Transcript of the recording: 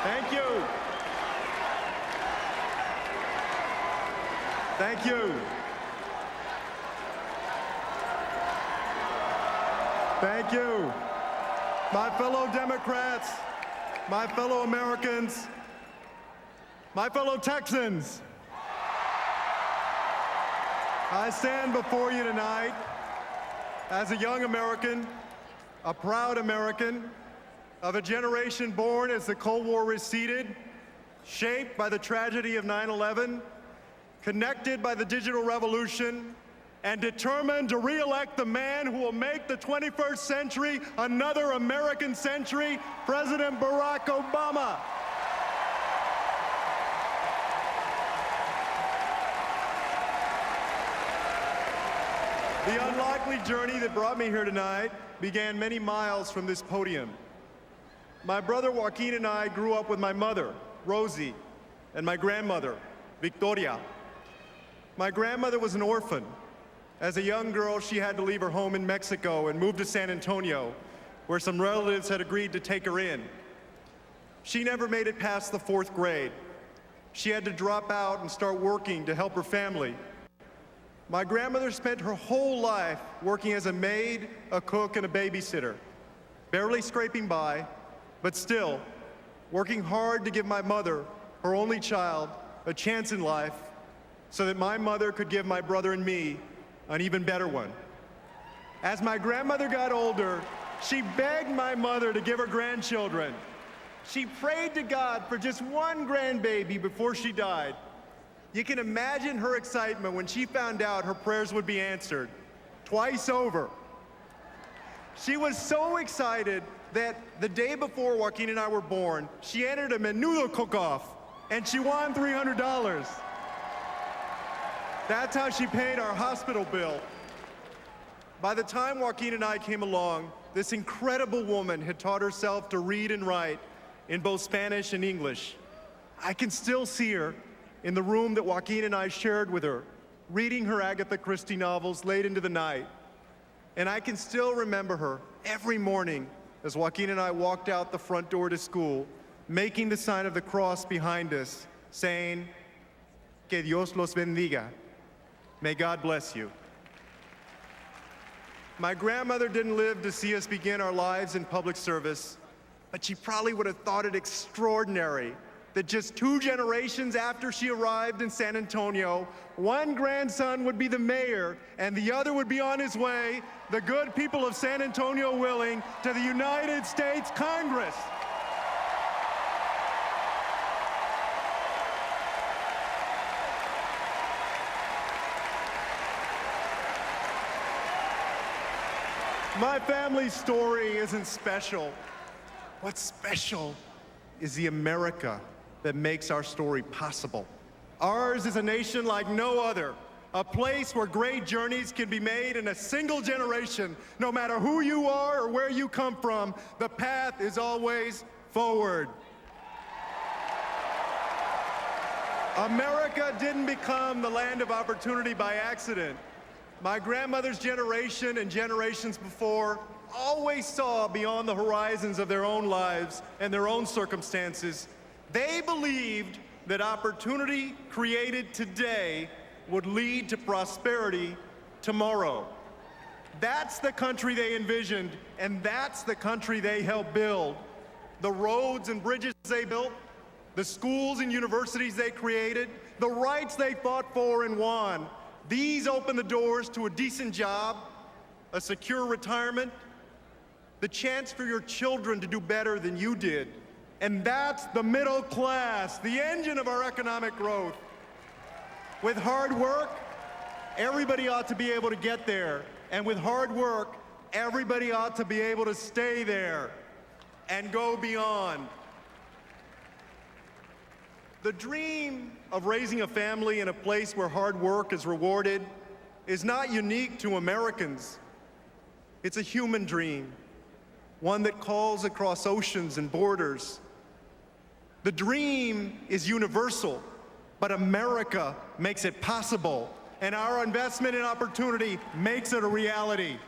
Thank you. Thank you. Thank you. My fellow Democrats, my fellow Americans, my fellow Texans, I stand before you tonight as a young American, a proud American, of a generation born as the Cold War receded, shaped by the tragedy of 9/11, connected by the digital revolution, and determined to re-elect the man who will make the 21st century another American century, President Barack Obama. The unlikely journey that brought me here tonight began many miles from this podium. My brother Joaquin and I grew up with my mother, Rosie, and my grandmother, Victoria. My grandmother was an orphan. As a young girl, she had to leave her home in Mexico and move to San Antonio, where some relatives had agreed to take her in. She never made it past the 4th grade. She had to drop out and start working to help her family. My grandmother spent her whole life working as a maid, a cook, and a babysitter, barely scraping by, but still working hard to give my mother, her only child, a chance in life so that my mother could give my brother and me an even better one. As my grandmother got older, she begged my mother to give her grandchildren. She prayed to God for just one grandbaby before she died. You can imagine her excitement when she found out her prayers would be answered, twice over. She was so excited that the day before Joaquin and I were born, she entered a menudo cook-off, and she won $300. That's how she paid our hospital bill. By the time Joaquin and I came along, this incredible woman had taught herself to read and write in both Spanish and English. I can still see her in the room that Joaquin and I shared with her, reading her Agatha Christie novels late into the night. And I can still remember her every morning as Joaquin and I walked out the front door to school, making the sign of the cross behind us, saying, "Que Dios los bendiga." May God bless you. My grandmother didn't live to see us begin our lives in public service, but she probably would have thought it extraordinary that just 2 generations after she arrived in San Antonio, one grandson would be the mayor and the other would be on his way, the good people of San Antonio willing, to the United States Congress. My family's story isn't special. What's special is the America that makes our story possible. Ours is a nation like no other, a place where great journeys can be made in a single generation. No matter who you are or where you come from, the path is always forward. America didn't become the land of opportunity by accident. My grandmother's generation and generations before always saw beyond the horizons of their own lives and their own circumstances. They believed that opportunity created today would lead to prosperity tomorrow. That's the country they envisioned, and that's the country they helped build. The roads and bridges they built, the schools and universities they created, the rights they fought for and won, these opened the doors to a decent job, a secure retirement, the chance for your children to do better than you did. And that's the middle class, the engine of our economic growth. With hard work, everybody ought to be able to get there. And with hard work, everybody ought to be able to stay there and go beyond. The dream of raising a family in a place where hard work is rewarded is not unique to Americans. It's a human dream, one that calls across oceans and borders. The dream is universal, but America makes it possible, and our investment in opportunity makes it a reality.